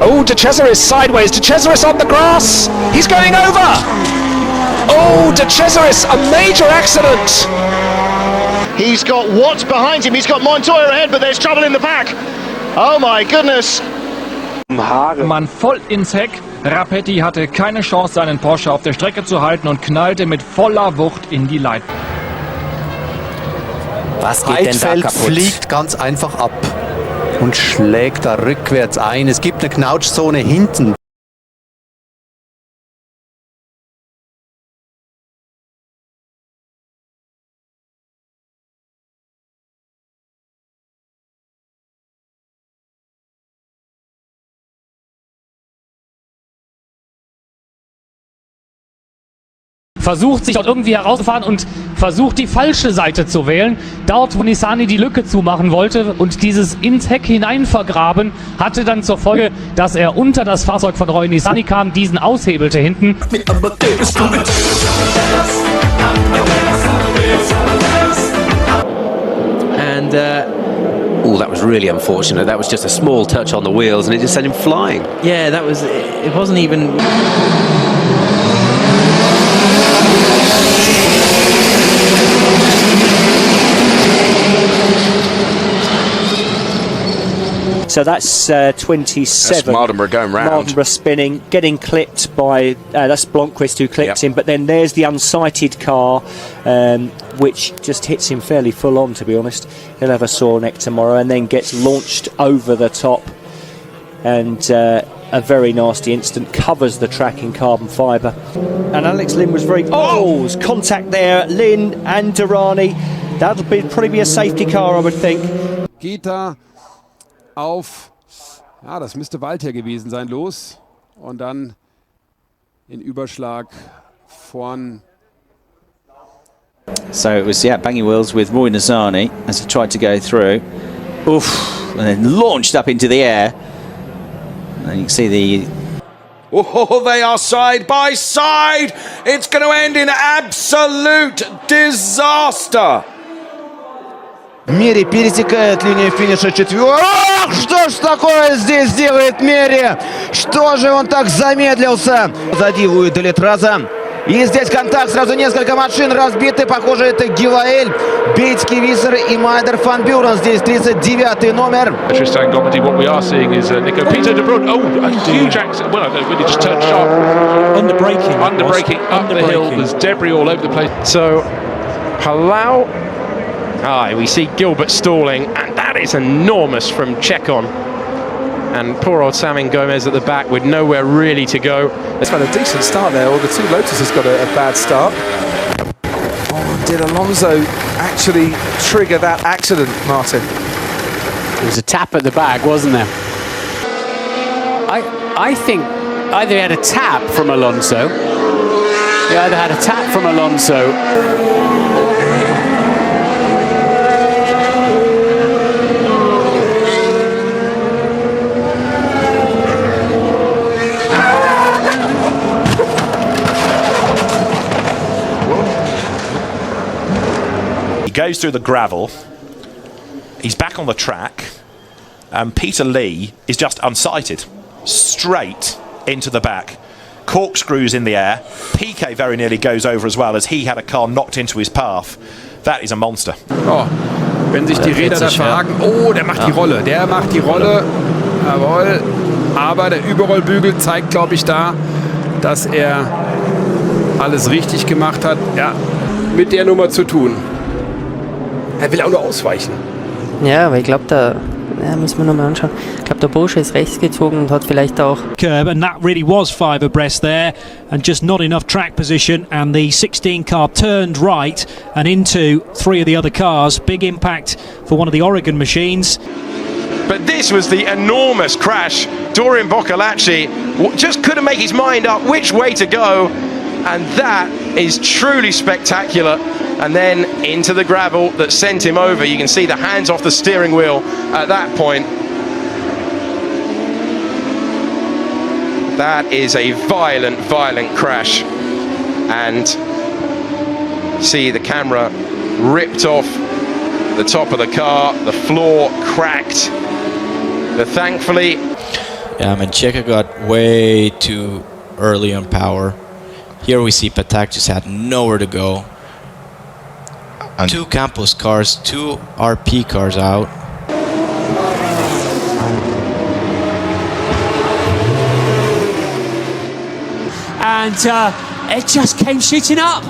Oh, De Cesaris sideways. De Cesaris on the grass. He's going over. Oh, De Cesaris, a major accident. He's got Watts behind him. He's got Montoya ahead, but there's trouble in the pack. Oh my goodness. Mann voll ins Heck. Rapetti hatte keine Chance, seinen Porsche auf der Strecke zu halten und knallte mit voller Wucht in die Leitung. Was geht denn da kaputt? Fliegt ganz einfach ab und schlägt da rückwärts ein. Es gibt eine Knautschzone hinten. Versucht sich dort irgendwie herauszufahren und versucht die falsche Seite zu wählen. Dort, wo Nissany die Lücke zumachen wollte, und dieses ins Heck hinein vergraben hatte dann zur Folge, dass er unter das Fahrzeug von Roy Nissany kam, diesen aushebelte hinten. And oh, that was really unfortunate. That was just a small touch on the wheels and it just sent him flying. Yeah, that was, it wasn't even... So that's 27. That's Mardenborough going round. Mardenborough spinning, getting clipped by, that's Blomqvist who clipped him, but then there's the unsighted car, which just hits him fairly full on, to be honest. He'll have a sore neck tomorrow, and then gets launched over the top, and a very nasty incident, covers the track in carbon fibre. And Alex Lynn was very... Oh, contact there, Lynn and Durrani. That'll probably be a safety car, I would think. Geht auf, ja, das müsste Walter gewesen sein, los und dann in Überschlag vorn. So it was, banging wheels with Roy Nissany as he tried to go through. Oof, and then launched up into the air. And you can see the... Oh, they are side by side. It's going to end in absolute disaster. Мери пересекает линию финиша четвертый. Ах, что ж такое здесь делает Мери? Что же он так замедлился? Позади Луи Делитраза. И здесь контакт, сразу несколько машин разбиты. Похоже, это Гилаэль, Бейтский Виссер и Майдер Фан Бюрен. Здесь 39-й номер. Tristan Gomery, what we are seeing is Nico Peter de Bruyne. Oh, a huge accident. Well, I really just turned sharp. Under braking up the hill. There's debris all over the place. So, Palau. We see Gilbert stalling, and that is enormous from Chekon. And poor old Samin Gomez at the back with nowhere really to go. It's had a decent start there, or the two Lotus has got a bad start. Oh, did Alonso actually trigger that accident, Martin? There was a tap at the back, wasn't there? I think either he had a tap from Alonso. He either had a tap from Alonso. Goes through the gravel, he's back on the track, and Peter Lee is just unsighted, straight into the back, corkscrews in the air. PK very nearly goes over as well, as he had a car knocked into his path. That is a monster. Oh, wenn sich die Räder da verhaken, oh, der macht die Rolle, jawohl, aber der Überrollbügel zeigt, glaube ich, da, dass er alles richtig gemacht hat, mit der Nummer zu tun. Er will auch nur ausweichen. Ja, aber ich glaube, da müssen wir nochmal anschauen. Ich glaube, der Bursche ist rechts gezogen und hat vielleicht auch... Curb, and that really was 5 abreast there, and just not enough track position, and the 16 car turned right and into 3 of the other cars. Big impact for one of the Oregon machines. But this was the enormous crash. Dorian Boccolacci just couldn't make his mind up which way to go, and that is truly spectacular. And then into the gravel that sent him over. You can see the hands off the steering wheel at that point. That is a violent, violent crash. And see the camera ripped off the top of the car, the floor cracked. But thankfully... Yeah, I mean, Checo got way too early on power. Here we see Patak just had nowhere to go. And 2 Campos cars, 2 RP cars out. And it just came shooting up.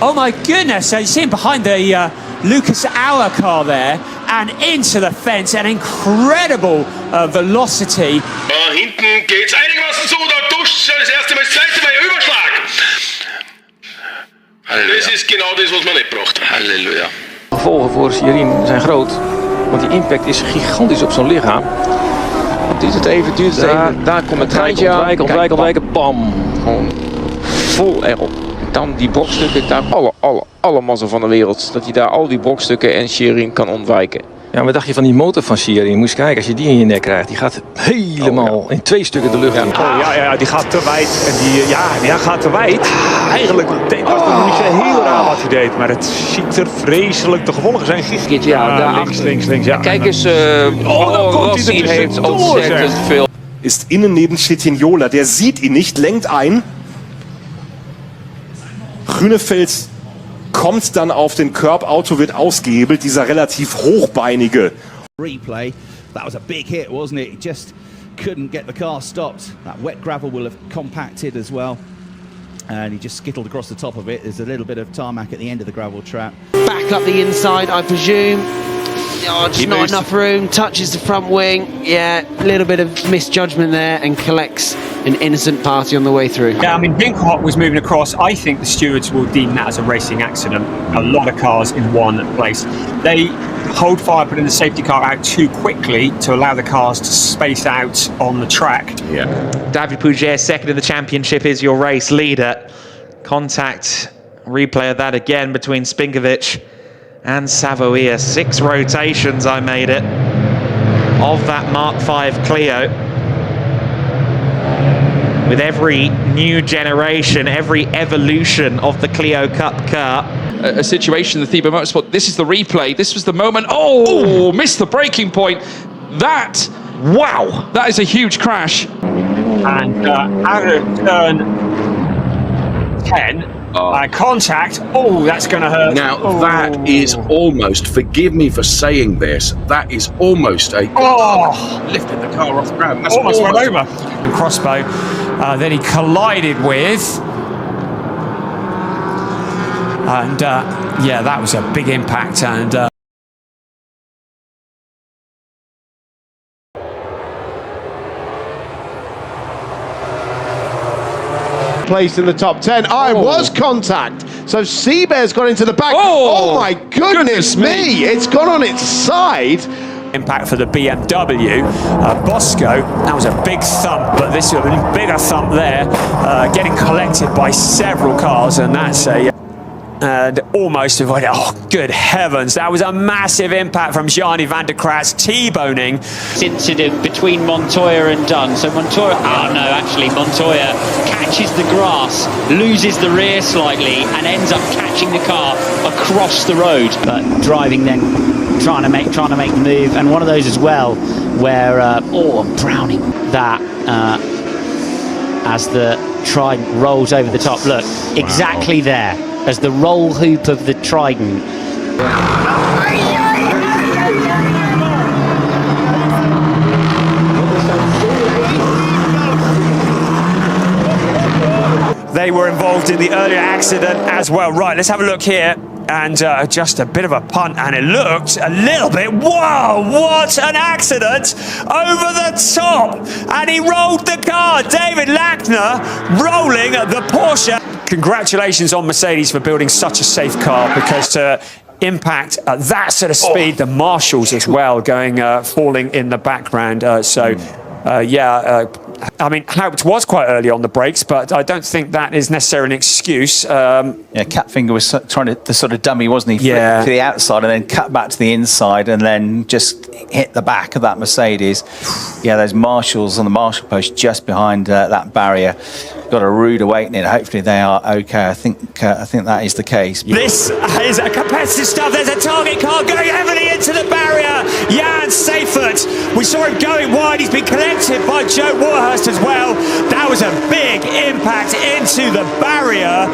Oh my goodness, so you see him behind the Lucas Auer car there and into the fence, an incredible velocity. Hinten geht's einigermaßen zu, da duscht schon das erste Mal, das zweite Mal Überschlag. Halleluja. Das ist genau das, was man nicht braucht. Halleluja. De gevolgen voor Shirin zijn groot, want die impact is gigantisch op zo'n lichaam. Duurt het even, daar komt het treintje aan. Ontwijken, bam. Gewoon vol erop. Dan die brokstukken, daar alle mazzel van de wereld. Dat hij daar al die brokstukken en Shirin kan ontwijken. Ja, wat dacht je van die motor van Shirin? Moest kijken, als je die in je nek krijgt, die gaat helemaal in 2 stukken de lucht in. Ja, die gaat te wijd. En die gaat te wijd. Eigenlijk was het nog niet zo heel raar wat hij deed. Maar het ziet er vreselijk. De gevolgen zijn gigantisch. Ja, links. Ja. Kijk eens, Rossi heeft ontzettend veel. Ist innen neben Chettignola. Der sieht ihn nicht, lenkt ein. Grünefels kommt dann auf den Curb, Auto wird ausgehebelt, dieser relativ hochbeinige. Replay, that was a big hit, wasn't it? He just couldn't get the car stopped. That wet gravel will have compacted as well. And he just skittled across the top of it. There's a little bit of tarmac at the end of the gravel trap. Back up the inside, I presume. Oh, just not enough room, touches the front wing. Yeah, a little bit of misjudgment there and collects an innocent party on the way through. Yeah, I mean, Binkhart was moving across. I think the stewards will deem that as a racing accident. A lot of cars in one place. They hold fire, putting the safety car out too quickly to allow the cars to space out on the track. Yeah. David Pouget, second in the championship, is your race leader. Contact replay of that again between Spinkovic and Savoia. 6 rotations I made it of that Mark V Clio. With every new generation, every evolution of the Clio Cup car. A situation, the Thiebaud Motorsport, this is the replay, this was the moment, oh, missed the braking point. That, wow, that is a huge crash. And out of turn 10, contact, that's going to hurt. Now, that is almost, forgive me for saying this, that is almost a... lifted the car off the ground. That's almost went over. Crossbow, then he collided with. And that was a big impact. And placed in the top 10. Was contact. So Seabear's got into the back. Oh my goodness me! It's gone on its side. Impact for the BMW. Bosco, that was a big thump, but this was a bigger thump there. Getting collected by several cars, and that's a... and almost avoided. Oh, good heavens. That was a massive impact from Gianni van der Kras, T-boning. Incident between Montoya and Dunn. So Montoya, Montoya catches the grass, loses the rear slightly, and ends up catching the car across the road. But driving then, trying to make the move. And one of those as well, where, Browning, that, as the Trident rolls over the top. Look, exactly there. As the roll hoop of the Trident. They were involved in the earlier accident as well. Right, let's have a look here. And just a bit of a punt, and it looked a little bit, whoa, what an accident, over the top, and he rolled the car. David Lackner rolling the Porsche. Congratulations on Mercedes for building such a safe car, because to impact at that sort of speed, the marshals as well going falling in the background. I mean, Haupt was quite early on the brakes, but I don't think that is necessarily an excuse. Yeah, Catfinger was trying to sort of dummy, wasn't he? Yeah. To the outside and then cut back to the inside and then just hit the back of that Mercedes. Yeah, those marshals on the marshal post just behind that barrier got a rude awakening. Hopefully they are okay. I think that is the case. This is a competitive stuff. There's a target car going heavily into the barrier. Jan Seifert, we saw him going wide. He's been collected by Joe Warhurst as well. That was a big impact into the barrier.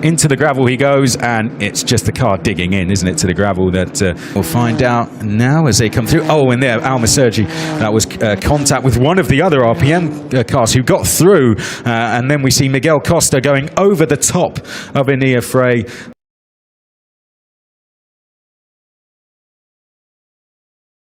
Into the gravel he goes, and it's just the car digging in, isn't it, to the gravel that we'll find out now as they come through. Oh, and there, Alma Sergi, that was contact with one of the other RPM cars who got through, and then we see Miguel Costa going over the top of Enia Frey.